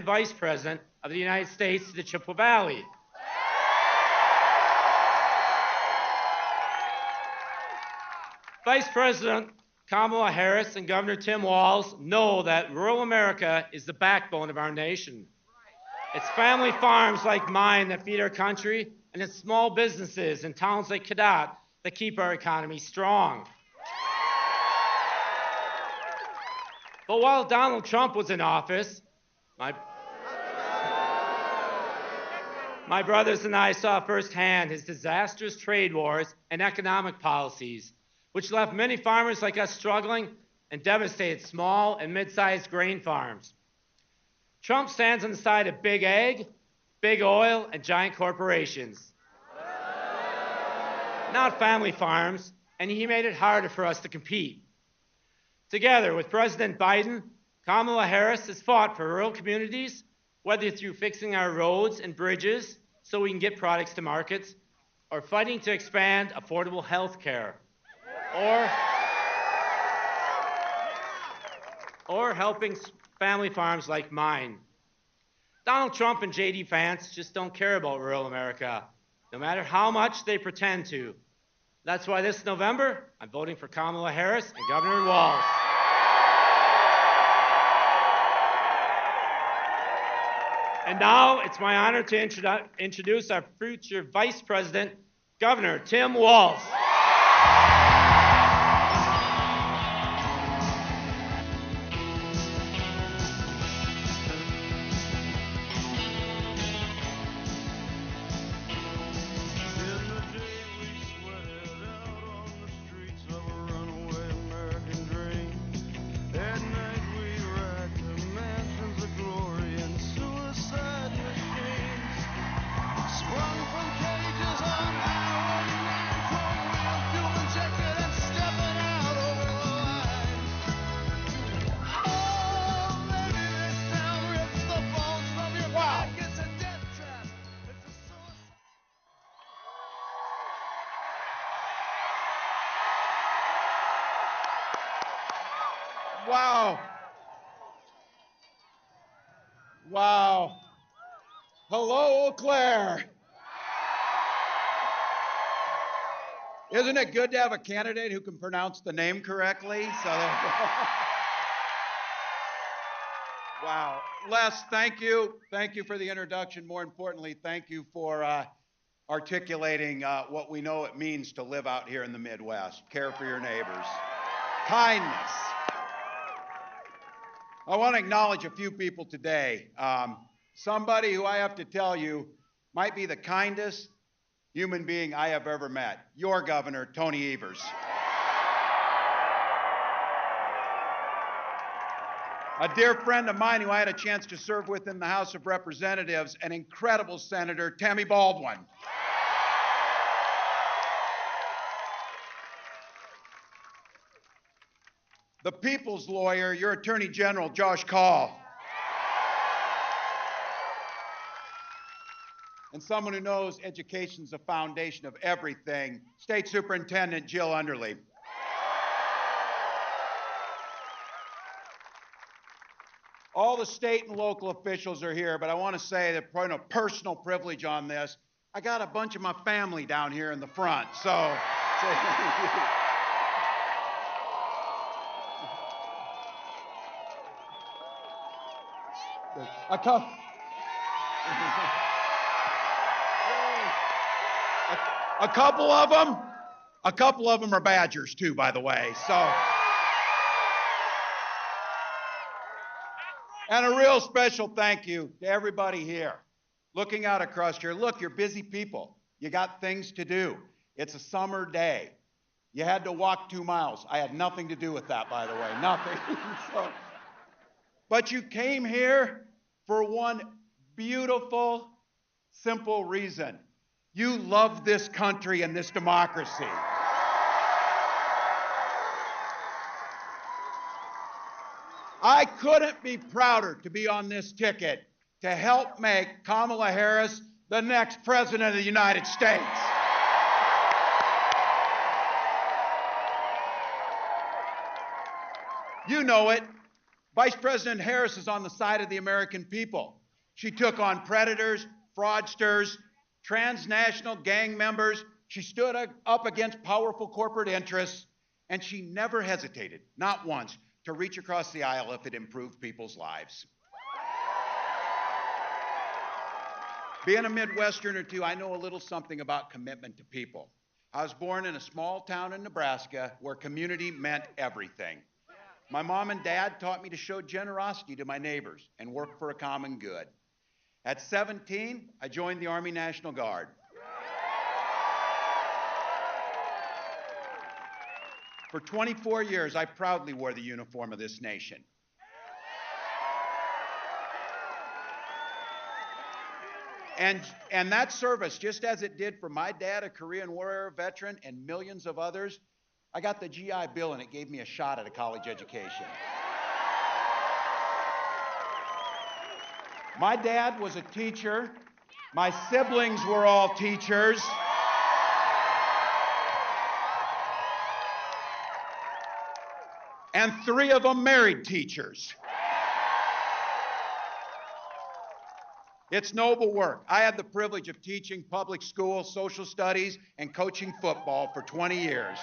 then Vice President of the United States to the Chippewa Valley. Vice President Kamala Harris and Governor Tim Walz know that rural America is the backbone of our nation. It's family farms like mine that feed our country, and it's small businesses in towns like Cadott that keep our economy strong. But while Donald Trump was in office, my brothers and I saw firsthand his disastrous trade wars and economic policies, which left many farmers like us struggling and devastated small and mid-sized grain farms. Trump stands on the side of big ag, big oil, and giant corporations, not family farms, and he made it harder for us to compete. Together with President Biden, Kamala Harris has fought for rural communities, whether through fixing our roads and bridges so we can get products to markets, or fighting to expand affordable health care, or helping family farms like mine. Donald Trump and J.D. Vance just don't care about rural America, no matter how much they pretend to. That's why this November, I'm voting for Kamala Harris and Governor Walz. And now it's my honor to introduce our future Vice President, Governor Tim Walz. Wow. Wow. Hello, Eau Claire. Isn't it good to have a candidate who can pronounce the name correctly? Wow. Les, thank you. Thank you for the introduction. More importantly, thank you for articulating what we know it means to live out here in the Midwest. Care for your neighbors. Kindness. I want to acknowledge a few people today. Somebody who I have to tell you might be the kindest human being I have ever met. Your governor, Tony Evers. A dear friend of mine who I had a chance to serve with in the House of Representatives, an incredible senator, Tammy Baldwin. The people's lawyer, your Attorney General, Josh Kaul. And someone who knows education's the foundation of everything, State Superintendent Jill Underly. All the state and local officials are here, but I want to say that point of personal privilege on this, I got a bunch of my family down here in the front, so. A couple of them are Badgers too, by the way. So, and a real special thank you to everybody here. Looking out across here, look, you're busy people. You got things to do. It's a summer day. You had to walk 2 miles. I had nothing to do with that, by the way, nothing. But you came here for one beautiful, simple reason. You love this country and this democracy. I couldn't be prouder to be on this ticket to help make Kamala Harris the next president of the United States. You know it. Vice President Harris is on the side of the American people. She took on predators, fraudsters, transnational gang members. She stood up against powerful corporate interests, and she never hesitated, not once, to reach across the aisle if it improved people's lives. Being a Midwesterner too, I know a little something about commitment to people. I was born in a small town in Nebraska where community meant everything. My mom and dad taught me to show generosity to my neighbors and work for a common good. At 17, I joined the Army National Guard. For 24 years, I proudly wore the uniform of this nation. And that service, just as it did for my dad, a Korean War era veteran, and millions of others, I got the GI Bill and it gave me a shot at a college education. My dad was a teacher. My siblings were all teachers. And 3 of them married teachers. It's noble work. I had the privilege of teaching public school, social studies, and coaching football for 20 years.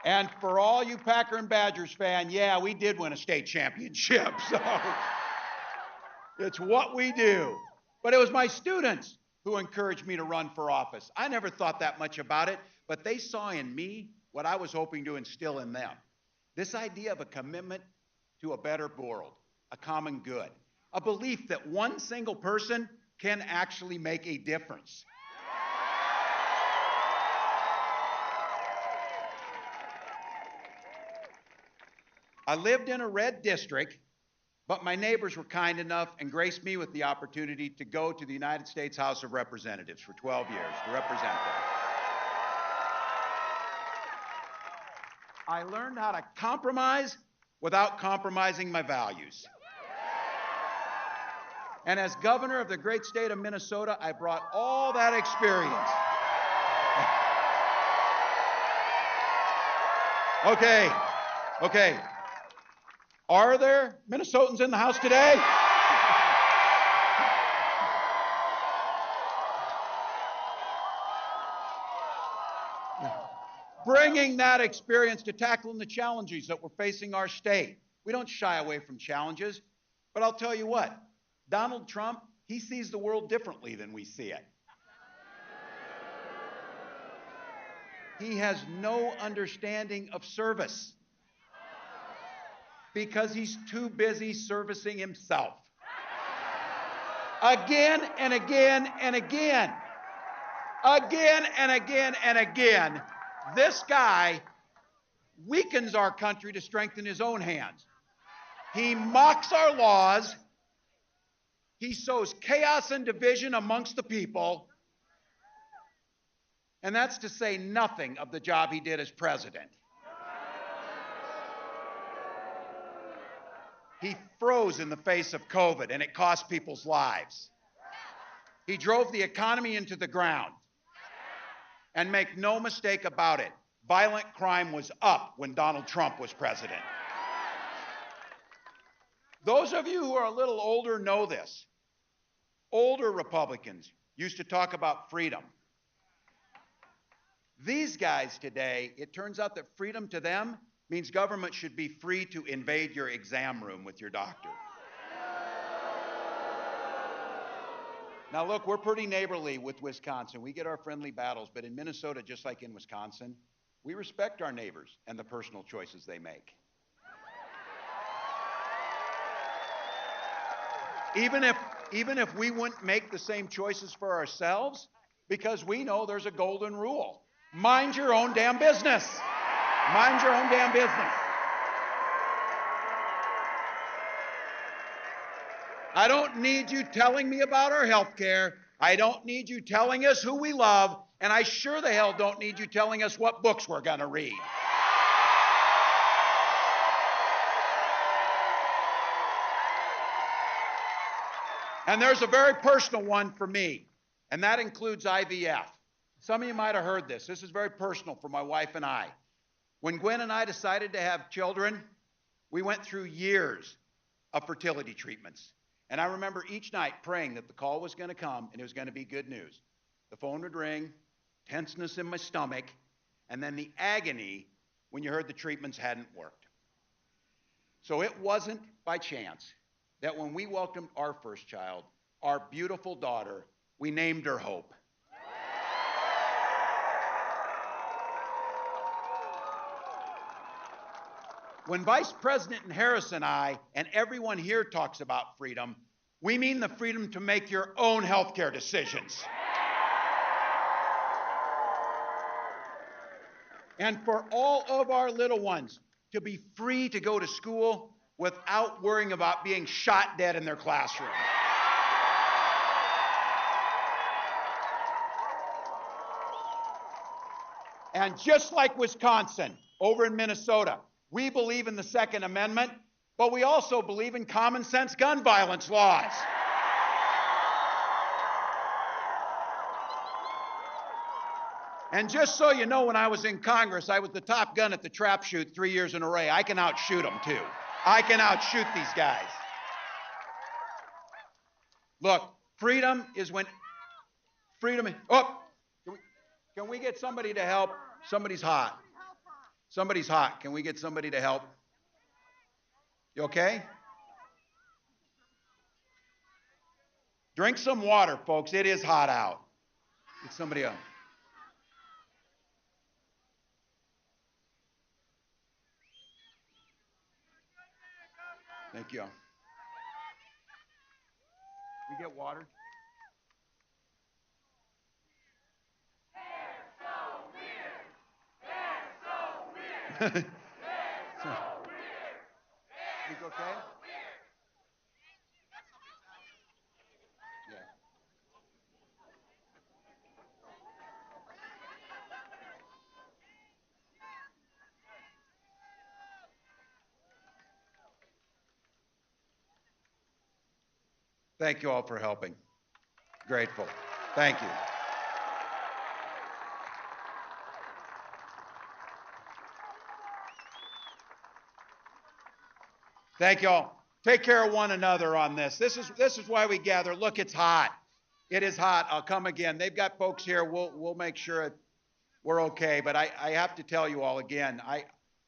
And for all you Packer and Badgers fans, yeah, we did win a state championship. So it's what we do. But it was my students who encouraged me to run for office. I never thought that much about it, but they saw in me what I was hoping to instill in them. This idea of a commitment to a better world, a common good, a belief that one single person can actually make a difference. I lived in a red district, but my neighbors were kind enough and graced me with the opportunity to go to the United States House of Representatives for 12 years to represent them. I learned how to compromise without compromising my values. And as governor of the great state of Minnesota, I brought all that experience. Okay. Are there Minnesotans in the house today? Bringing that experience to tackling the challenges that we're facing our state. We don't shy away from challenges, but I'll tell you what, Donald Trump, he sees the world differently than we see it. He has no understanding of service because he's too busy servicing himself. Again and again and again. Again and again and again. This guy weakens our country to strengthen his own hands. He mocks our laws. He sows chaos and division amongst the people. And that's to say nothing of the job he did as president. He froze in the face of COVID, and it cost people's lives. He drove the economy into the ground. And make no mistake about it, violent crime was up when Donald Trump was president. Those of you who are a little older know this. Older Republicans used to talk about freedom. These guys today, it turns out that freedom to them means government should be free to invade your exam room with your doctor. Now look, we're pretty neighborly with Wisconsin. We get our friendly battles, but in Minnesota, just like in Wisconsin, we respect our neighbors and the personal choices they make. Even if we wouldn't make the same choices for ourselves, because we know there's a golden rule. Mind your own damn business. Mind your own damn business. I don't need you telling me about our health care. I don't need you telling us who we love. And I sure the hell don't need you telling us what books we're going to read. And there's a very personal one for me, and that includes IVF. Some of you might have heard this. This is very personal for my wife and I. When Gwen and I decided to have children, we went through years of fertility treatments. And I remember each night praying that the call was going to come and it was going to be good news. The phone would ring, tenseness in my stomach, and then the agony when you heard the treatments hadn't worked. So it wasn't by chance that when we welcomed our first child, our beautiful daughter, we named her Hope. When Vice President Harris and I and everyone here talks about freedom, we mean the freedom to make your own healthcare decisions. And for all of our little ones to be free to go to school without worrying about being shot dead in their classroom. And just like Wisconsin, over in Minnesota, we believe in the Second Amendment, but we also believe in common sense gun violence laws. And just so you know, when I was in Congress, I was the top gun at the trap shoot 3 years in a row. I can outshoot them too. I can outshoot these guys. Look, freedom is when can we get somebody to help? Somebody's hot. Somebody's hot. Can we get somebody to help? You okay? Drink some water, folks. It is hot out. Get somebody else. Thank you. We get water? They're so weird. They're so weird. You okay? Yeah. Thank you all for helping. Grateful. Thank you. Thank you all. Take care of one another on this. This is why we gather. Look, it's hot. It is hot. I'll come again. They've got folks here. We'll make sure we're okay. But I have to tell you all again,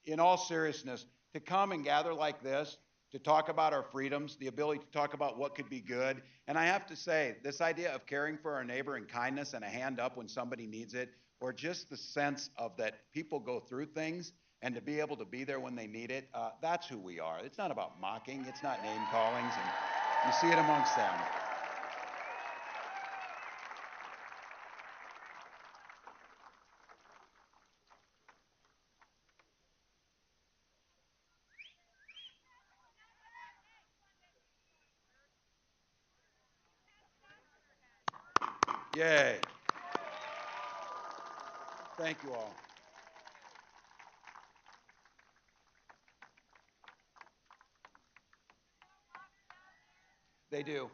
in all seriousness, to come and gather like this, to talk about our freedoms, the ability to talk about what could be good. And I have to say, this idea of caring for our neighbor and kindness and a hand up when somebody needs it, or just the sense of that people go through things and to be able to be there when they need it, that's who we are. It's not about mocking. It's not name callings. And you see it amongst them. Yay. Thank you all. They do.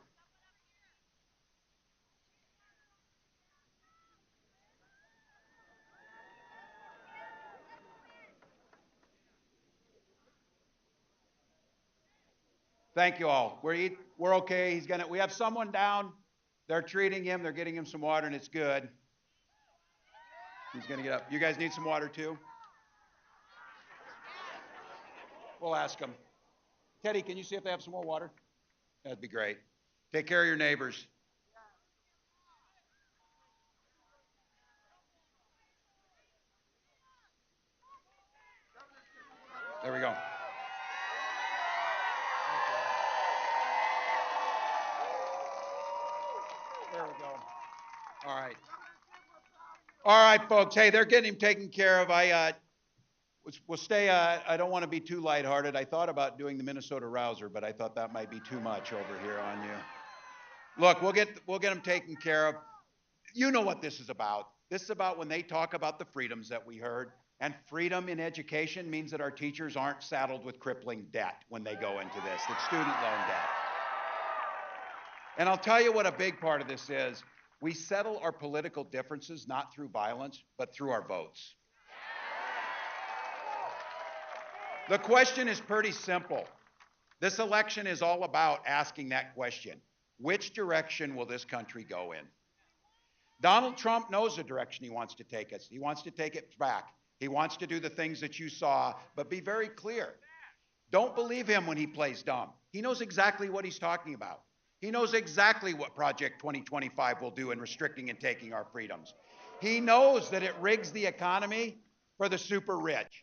Thank you all. We're okay. We have someone down. They're treating him. They're getting him some water, and it's good. He's going to get up. You guys need some water, too? We'll ask them. Teddy, can you see if they have some more water? That'd be great. Take care of your neighbors. There we go. There we go. All right. All right, folks. Hey, they're getting him taken care of. We'll stay. I don't want to be too lighthearted. I thought about doing the Minnesota Rouser, but I thought that might be too much over here on you. Look, we'll get them taken care of. You know what this is about. This is about when they talk about the freedoms that we heard. And freedom in education means that our teachers aren't saddled with crippling debt when they go into this. It's student loan debt. And I'll tell you what a big part of this is. We settle our political differences not through violence, but through our votes. The question is pretty simple. This election is all about asking that question. Which direction will this country go in? Donald Trump knows the direction he wants to take us. He wants to take it back. He wants to do the things that you saw, but be very clear. Don't believe him when he plays dumb. He knows exactly what he's talking about. He knows exactly what Project 2025 will do in restricting and taking our freedoms. He knows that it rigs the economy for the super rich.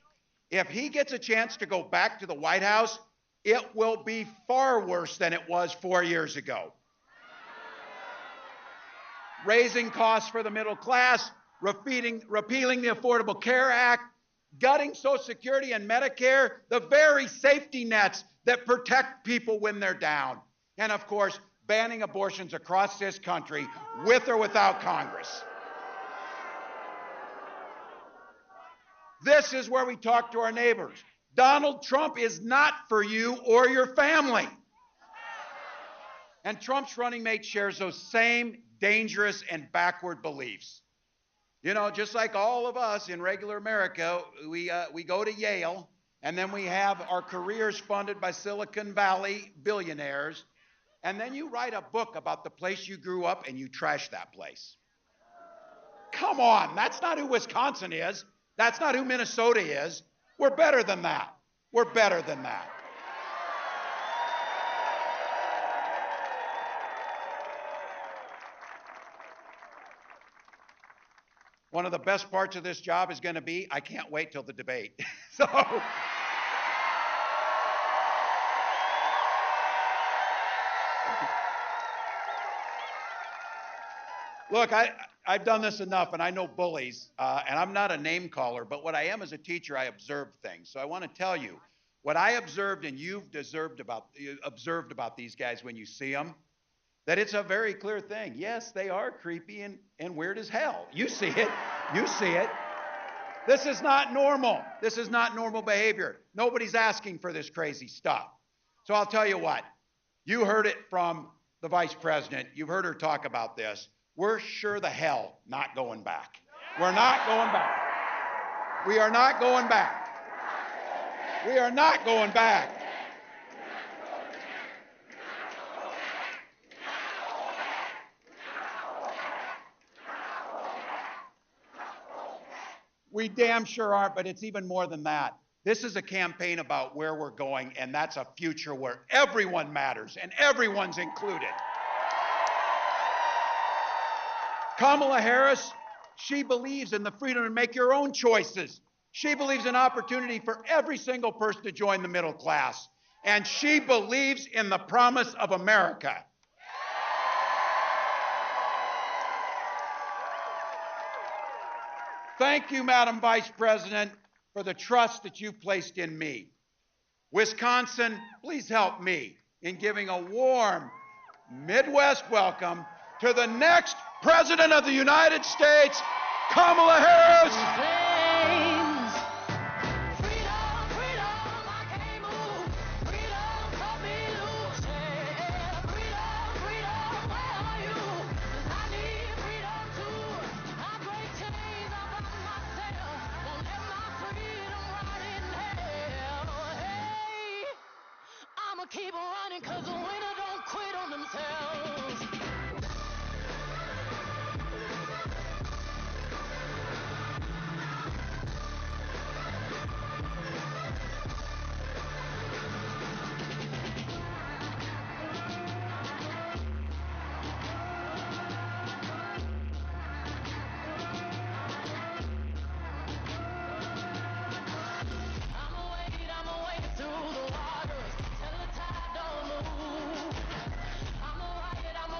If he gets a chance to go back to the White House, it will be far worse than it was 4 years ago. Raising costs for the middle class, repealing the Affordable Care Act, gutting Social Security and Medicare, the very safety nets that protect people when they're down. And of course, banning abortions across this country with or without Congress. This is where we talk to our neighbors. Donald Trump is not for you or your family. And Trump's running mate shares those same dangerous and backward beliefs. You know, just like all of us in regular America, we go to Yale, and then we have our careers funded by Silicon Valley billionaires, and then you write a book about the place you grew up and you trash that place. Come on, that's not who Wisconsin is. That's not who Minnesota is. We're better than that. We're better than that. One of the best parts of this job is going to be, I can't wait till the debate. Look, I've done this enough, and I know bullies, and I'm not a name caller, but what I am as a teacher, I observe things. So I want to tell you, what I observed and you've observed about these guys when you see them, that it's a very clear thing. Yes, they are creepy and weird as hell. You see it. You see it. This is not normal. This is not normal behavior. Nobody's asking for this crazy stuff. So I'll tell you what. You heard it from the vice president. You've heard her talk about this. We're sure the hell not going back. We're not going back. We are not going back. We are not going back. We damn sure aren't, but it's even more than that. This is a campaign about where we're going, and that's a future where everyone matters and everyone's included. Kamala Harris, she believes in the freedom to make your own choices. She believes in opportunity for every single person to join the middle class. And she believes in the promise of America. Thank you, Madam Vice President, for the trust that you've placed in me. Wisconsin, please help me in giving a warm Midwest welcome to the next President of the United States, Kamala Harris. Keep running, cause the winner don't quit on themselves. I'ma wade through the waters till the tide don't move. I'ma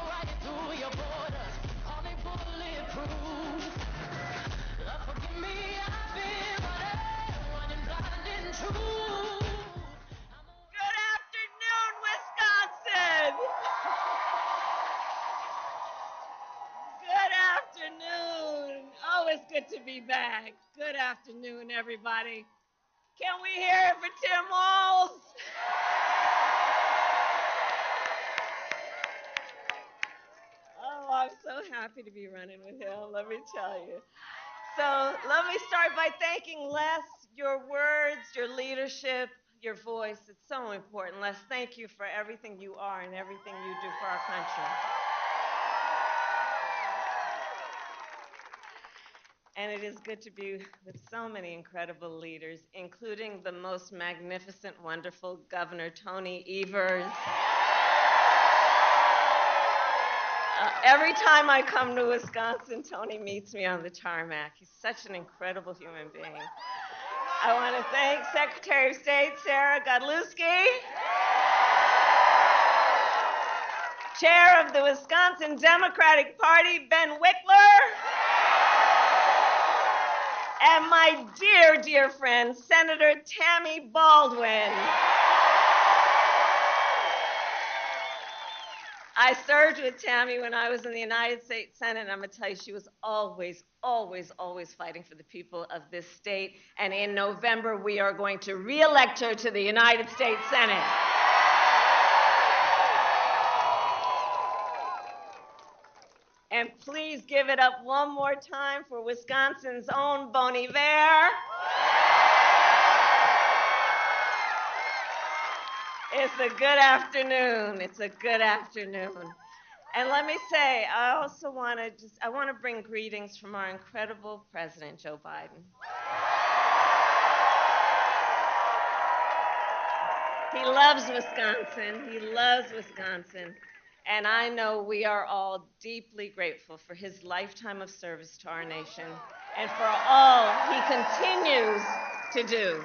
ride through your borders, call me bulletproof. Forgive me, I've been running blind and true. Good afternoon, Wisconsin. Good afternoon. Oh, it's good to be back. Good afternoon, everybody. Can we hear it for Tim Walz? Oh, I'm so happy to be running with him, let me tell you. So let me start by thanking Les, your words, your leadership, your voice. It's so important. Les, thank you for everything you are and everything you do for our country. And it is good to be with so many incredible leaders, including the most magnificent, wonderful Governor Tony Evers. Every time I come to Wisconsin, Tony meets me on the tarmac. He's such an incredible human being. I want to thank Secretary of State Sarah Godlewski, Chair of the Wisconsin Democratic Party, Ben Wickler, and my dear, dear friend, Senator Tammy Baldwin. I served with Tammy when I was in the United States Senate, and I'm going to tell you, she was always, always, always fighting for the people of this state. And in November, we are going to re-elect her to the United States Senate. And please give it up one more time for Wisconsin's own Bon Iver. It's a good afternoon. It's a good afternoon. And let me say, I also want to bring greetings from our incredible President, Joe Biden. He loves Wisconsin. He loves Wisconsin. And I know we are all deeply grateful for his lifetime of service to our nation and for all he continues to do.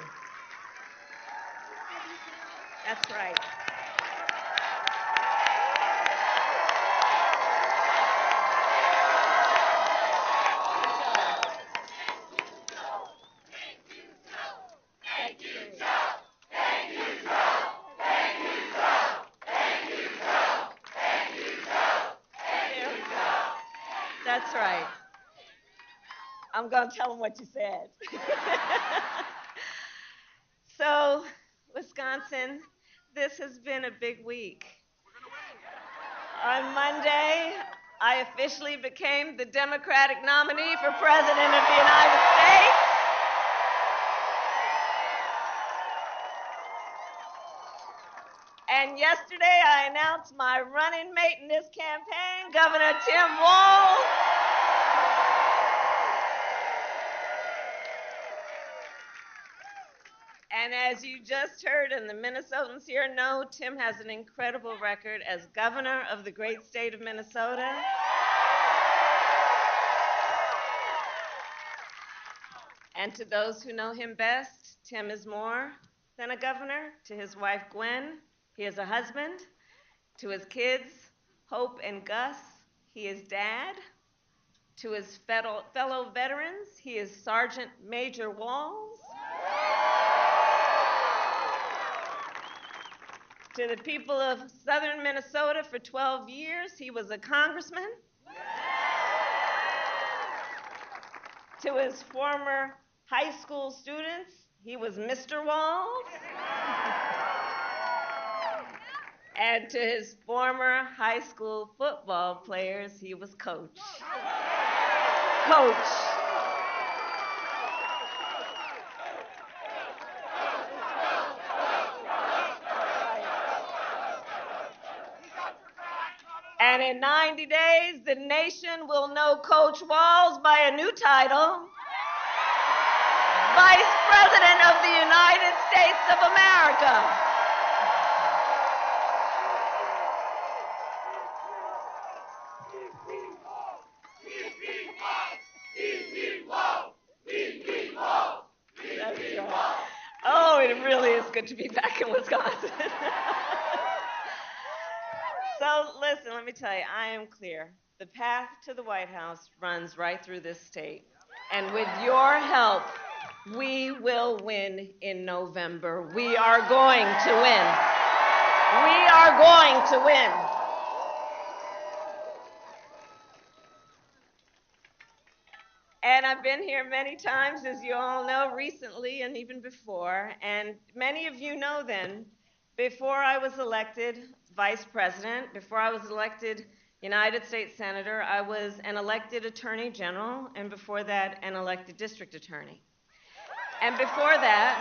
That's right. That's right. I'm going to tell him what you said. So, Wisconsin, this has been a big week. On Monday, I officially became the Democratic nominee for President of the United States. And yesterday, I announced my running mate in this campaign, Governor Tim Walz. And as you just heard, and the Minnesotans here know, Tim has an incredible record as governor of the great state of Minnesota. And to those who know him best, Tim is more than a governor. To his wife, Gwen, he is a husband. To his kids, Hope and Gus, he is dad. To his fellow veterans, he is Sergeant Major Walz. To the people of southern Minnesota for 12 years, he was a congressman. To his former high school students, he was Mr. Walz. And to his former high school football players, he was Coach. Coach. And in 90 days, the nation will know Coach Walz by a new title, Vice President of the United States of America. That's right. Oh, it really is good to be back in Wisconsin. So listen, let me tell you, I am clear. The path to the White House runs right through this state. And with your help, we will win in November. We are going to win. We are going to win. And I've been here many times, as you all know, recently and even before. And many of you know then, before I was elected Vice President, before I was elected United States Senator, I was an elected Attorney General, and before that, an elected District Attorney. And before that,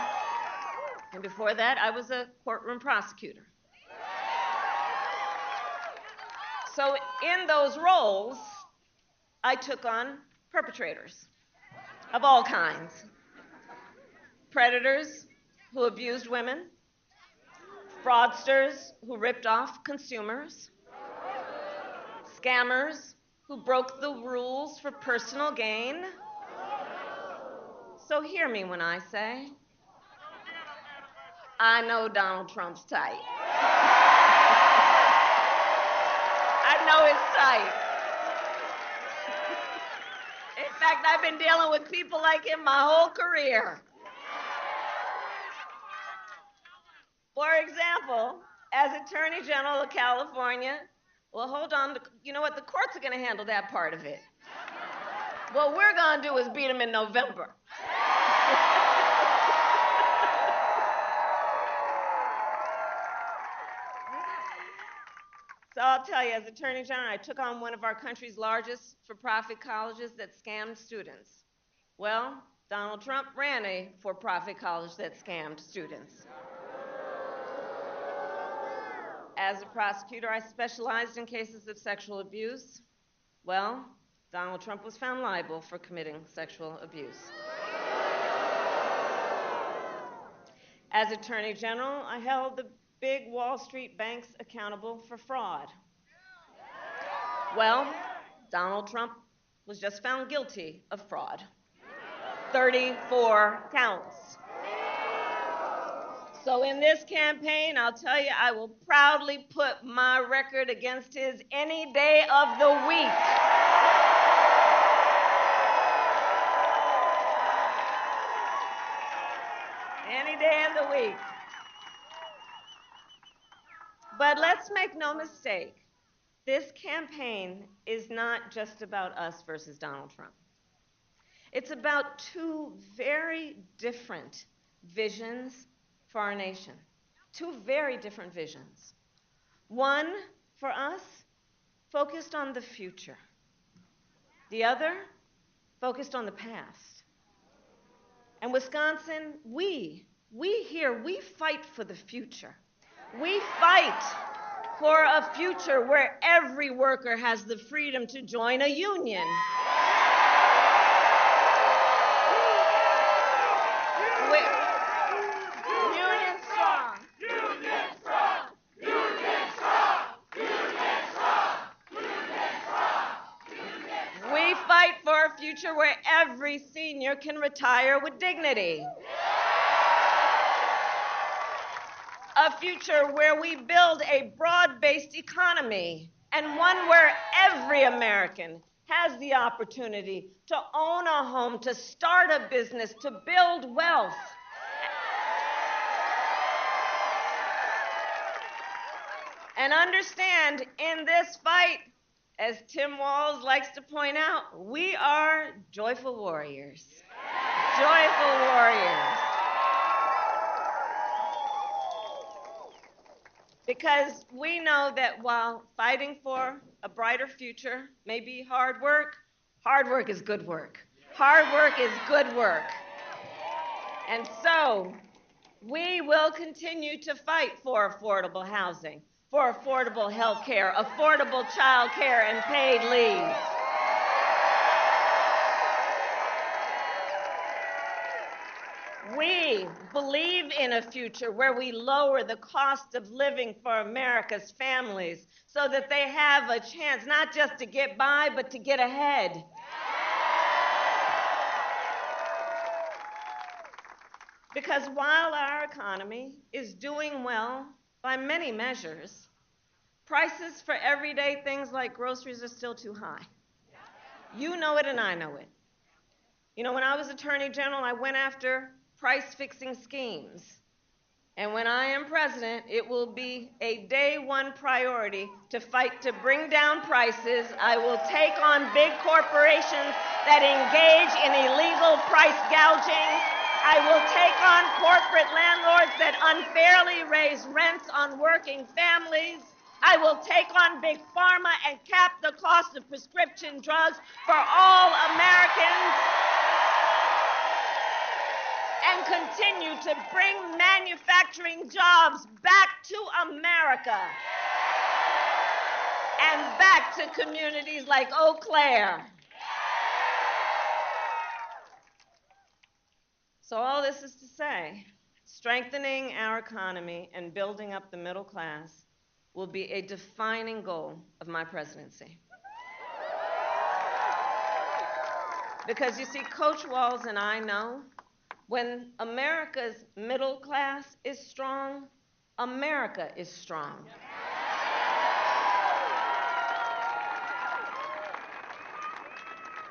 And before that, I was a courtroom prosecutor. So in those roles, I took on perpetrators of all kinds. Predators who abused women, fraudsters who ripped off consumers, scammers who broke the rules for personal gain. So hear me when I say, I know Donald Trump's type. I know his type. In fact, I've been dealing with people like him my whole career. For example, as Attorney General of California, well, hold on, you know what? The courts are going to handle that part of it. What we're going to do is beat them in November. So I'll tell you, as Attorney General, I took on one of our country's largest for-profit colleges that scammed students. Well, Donald Trump ran a for-profit college that scammed students. As a prosecutor, I specialized in cases of sexual abuse. Well, Donald Trump was found liable for committing sexual abuse. As Attorney General, I held the big Wall Street banks accountable for fraud. Well, Donald Trump was just found guilty of fraud. 34 counts. So in this campaign, I'll tell you, I will proudly put my record against his any day of the week. Any day of the week. But let's make no mistake, this campaign is not just about us versus Donald Trump. It's about two very different visions for our nation. Two very different visions. One, for us, focused on the future. The other, focused on the past. And Wisconsin, we fight for the future. We fight for a future where every worker has the freedom to join a union. Union strong. Union strong. Union strong. Union strong. Union strong. We fight for a future where every senior can retire with dignity. A future where we build a broad-based economy and one where every American has the opportunity to own a home, to start a business, to build wealth. And understand, in this fight, as Tim Walz likes to point out, we are joyful warriors. Joyful warriors. Because we know that while fighting for a brighter future may be hard work is good work. Hard work is good work. And so we will continue to fight for affordable housing, for affordable health care, affordable child care, and paid leave. We believe in a future where we lower the cost of living for America's families so that they have a chance not just to get by, but to get ahead. Because while our economy is doing well by many measures, prices for everyday things like groceries are still too high. You know it and I know it. You know, when I was Attorney General, I went after price-fixing schemes. And when I am president, it will be a day one priority to fight to bring down prices. I will take on big corporations that engage in illegal price gouging. I will take on corporate landlords that unfairly raise rents on working families. I will take on big pharma and cap the cost of prescription drugs for all Americans. and continue to bring manufacturing jobs back to America and back to communities like Eau Claire. So all this is to say, strengthening our economy and building up the middle class will be a defining goal of my presidency. Because you see, Coach Walz and I know when America's middle class is strong, America is strong.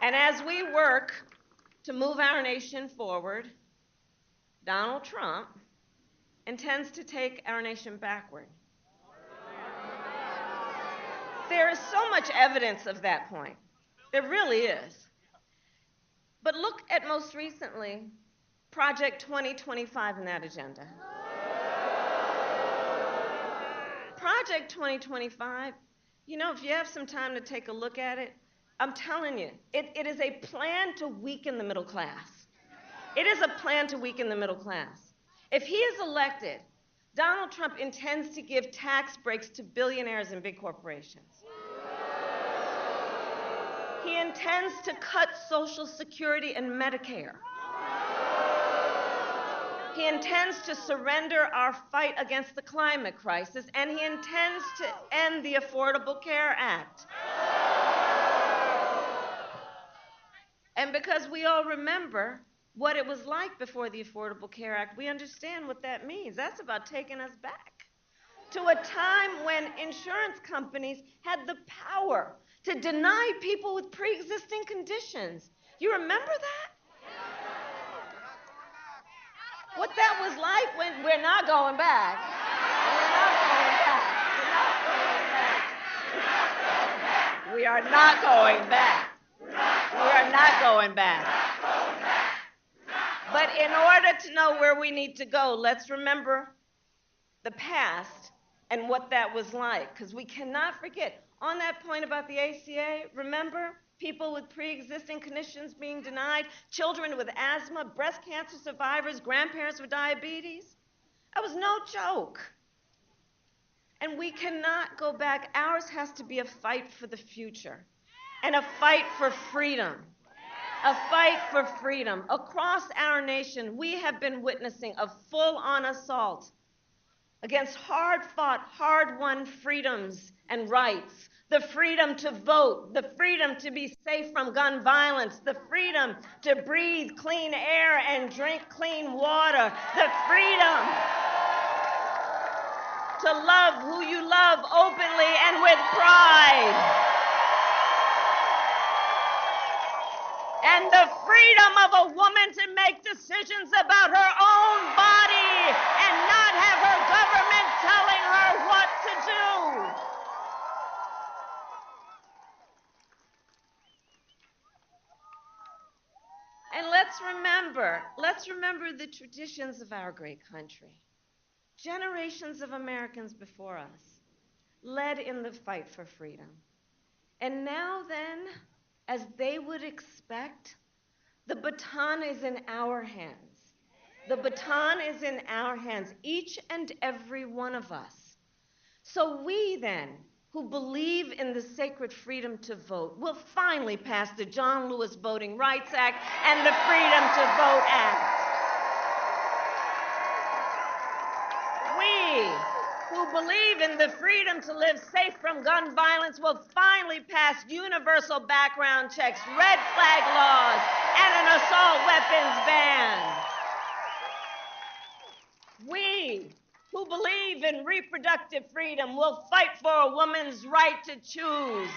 And as we work to move our nation forward, Donald Trump intends to take our nation backward. There is so much evidence of that point. There really is. But look at most recently, Project 2025 in that agenda. Project 2025, you know, if you have some time to take a look at it, I'm telling you, it is a plan to weaken the middle class. It is a plan to weaken the middle class. If he is elected, Donald Trump intends to give tax breaks to billionaires and big corporations. He intends to cut Social Security and Medicare. He intends to surrender our fight against the climate crisis, and he intends to end the Affordable Care Act. And because we all remember what it was like before the Affordable Care Act, we understand what that means. That's about taking us back to a time when insurance companies had the power to deny people with pre-existing conditions. You remember that? What that was like when we're not going back. We're not going back. We are not going back. We are not going back. But in order to know where we need to go, let's remember the past and what that was like, because we cannot forget. On that point about the ACA, remember people with pre-existing conditions being denied, children with asthma, breast cancer survivors, grandparents with diabetes? That was no joke. And we cannot go back. Ours has to be a fight for the future and a fight for freedom. A fight for freedom. Across our nation, we have been witnessing a full-on assault against hard-fought, hard-won freedoms and rights. The freedom to vote, the freedom to be safe from gun violence, the freedom to breathe clean air and drink clean water, the freedom to love who you love openly and with pride. And the freedom of a woman to make decisions about her own body and not have her government telling her what to do. And let's remember the traditions of our great country. Generations of Americans before us led in the fight for freedom. And now then, as they would expect, the baton is in our hands. The baton is in our hands, each and every one of us. So we then, who believe in the sacred freedom to vote, will finally pass the John Lewis Voting Rights Act and the Freedom to Vote Act. We, who believe in the freedom to live safe from gun violence, will finally pass universal background checks, red flag laws, and an assault weapons ban. We, who believe in reproductive freedom, will fight for a woman's right to choose.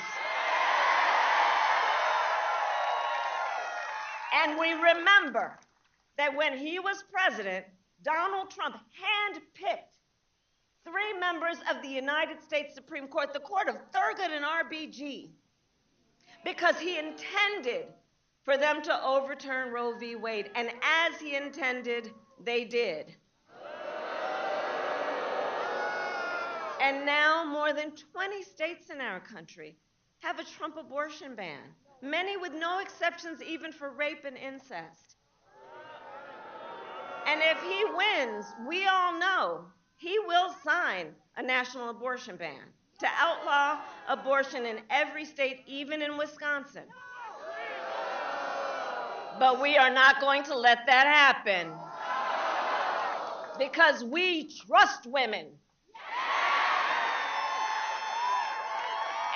And we remember that when he was president, Donald Trump handpicked 3 members of the United States Supreme Court, the court of Thurgood and RBG, because he intended for them to overturn Roe v. Wade. And as he intended, they did. And now more than 20 states in our country have a Trump abortion ban, many with no exceptions even for rape and incest. And if he wins, we all know he will sign a national abortion ban to outlaw abortion in every state, even in Wisconsin. But we are not going to let that happen because we trust women.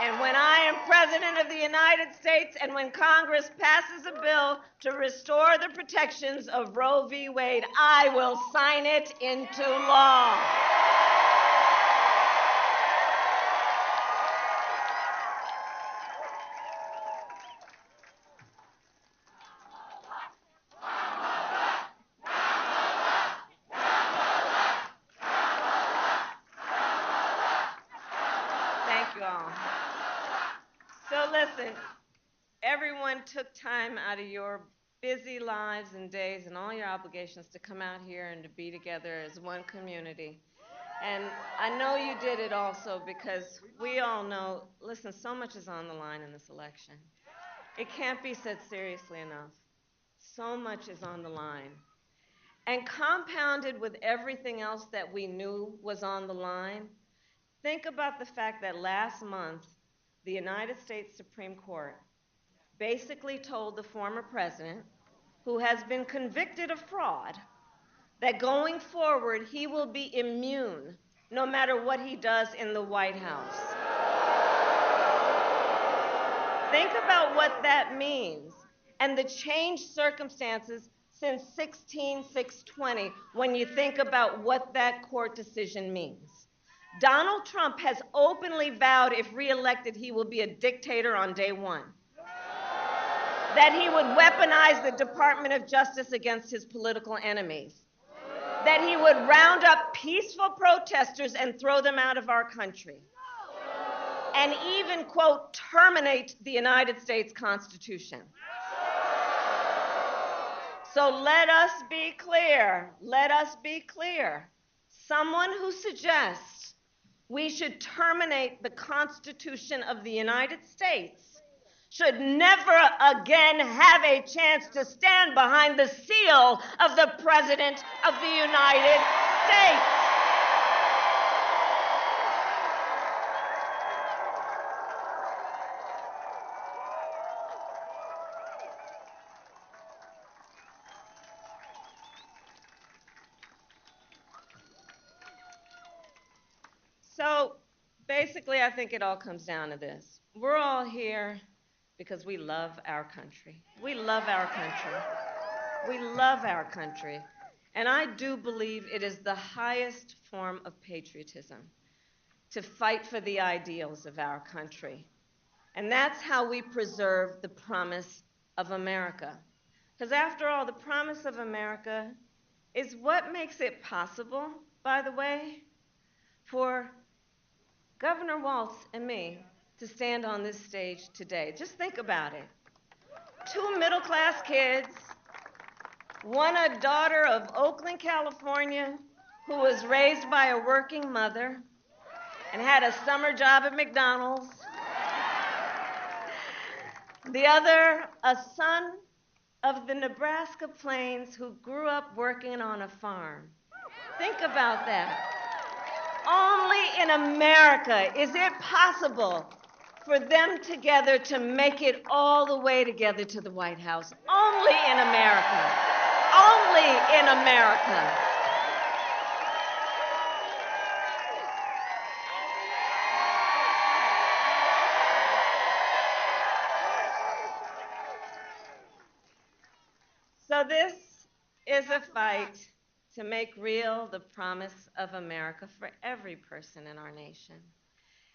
And when I am President of the United States and when Congress passes a bill to restore the protections of Roe v. Wade, I will sign it into law. Thank you all. So listen, everyone took time out of your busy lives and days and all your obligations to come out here and to be together as one community. And I know you did it also because we all know, listen, so much is on the line in this election. It can't be said seriously enough. So much is on the line. And compounded with everything else that we knew was on the line, think about the fact that last month, the United States Supreme Court basically told the former president, who has been convicted of fraud, that going forward, he will be immune no matter what he does in the White House. Think about what that means and the changed circumstances since 16/6/20 when you think about what that court decision means. Donald Trump has openly vowed if reelected, he will be a dictator on day one. That he would weaponize the Department of Justice against his political enemies. That he would round up peaceful protesters and throw them out of our country. And even, quote, terminate the United States Constitution. So let us be clear. Let us be clear. Someone who suggests we should terminate the Constitution of the United States should never again have a chance to stand behind the seal of the President of the United States. So basically, I think it all comes down to this. We're all here because we love our country. We love our country. We love our country. And I do believe it is the highest form of patriotism to fight for the ideals of our country. And that's how we preserve the promise of America. Because after all, the promise of America is what makes it possible, by the way, for Governor Walz and me to stand on this stage today. Just think about it. 2 middle-class kids, one a daughter of Oakland, California, who was raised by a working mother and had a summer job at McDonald's. The other, a son of the Nebraska Plains who grew up working on a farm. Think about that. Only in America is it possible for them together to make it all the way together to the White House. Only in America. Only in America. So this is a fight to make real the promise of America for every person in our nation.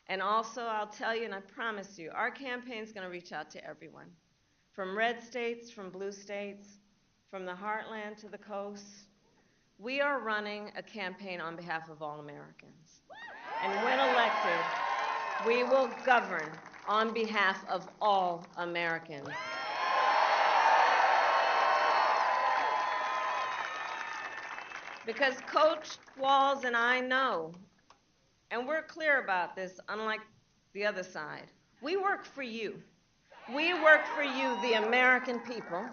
And also, I'll tell you, and I promise you, our campaign's going to reach out to everyone, from red states, from blue states, from the heartland to the coast. We are running a campaign on behalf of all Americans. And when elected, we will govern on behalf of all Americans. Because Coach Walz and I know, and we're clear about this, unlike the other side, we work for you. We work for you, the American people,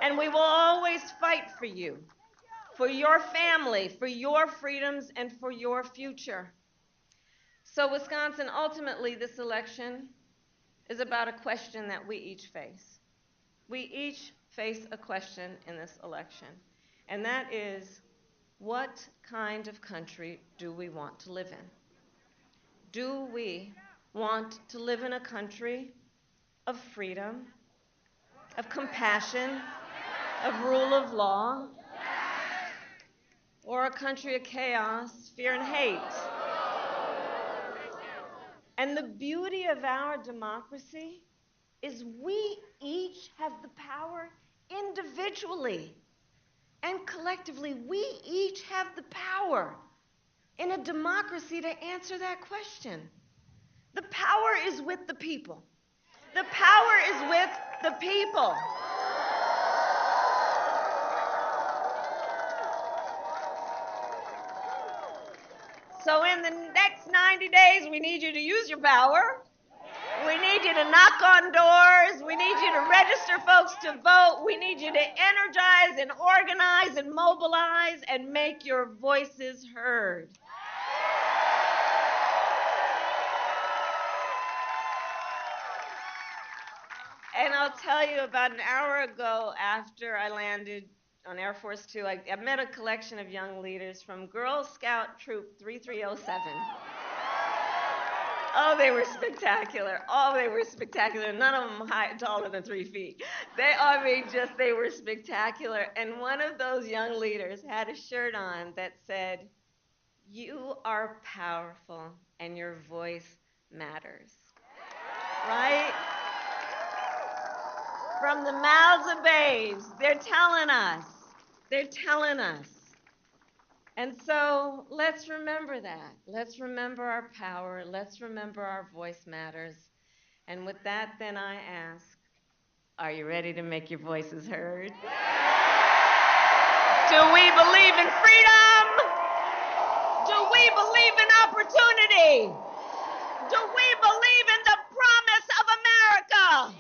and we will always fight for you. for your family, for your freedoms, and for your future. So Wisconsin, ultimately, this election is about a question that we each face. We each face a question in this election, and that is, what kind of country do we want to live in? Do we want to live in a country of freedom, of compassion, of rule of law, or a country of chaos, fear, and hate? And the beauty of our democracy is we each have the power individually and collectively. We each have the power in a democracy to answer that question. The power is with the people. The power is with the people. So in the next 90 days, we need you to use your power. We need you to knock on doors. We need you to register folks to vote. We need you to energize and organize and mobilize and make your voices heard. And I'll tell you, about an hour ago, after I landed on Air Force Two, I met a collection of young leaders from Girl Scout Troop 3307. Oh, they were spectacular. Oh, they were spectacular. None of them taller than 3 feet. They were spectacular. And one of those young leaders had a shirt on that said, "You are powerful and your voice matters." Right? From the mouths of babes, they're telling us. They're telling us. And so let's remember that. Let's remember our power. Let's remember our voice matters. And with that, then I ask, are you ready to make your voices heard? Do we believe in freedom? Do we believe in opportunity? Do we believe in the promise of America?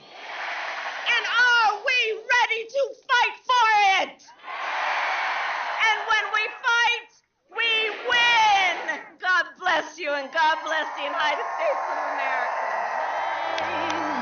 And are we ready to fight for it? And when we fight, we win. God bless you, and God bless the United States of America.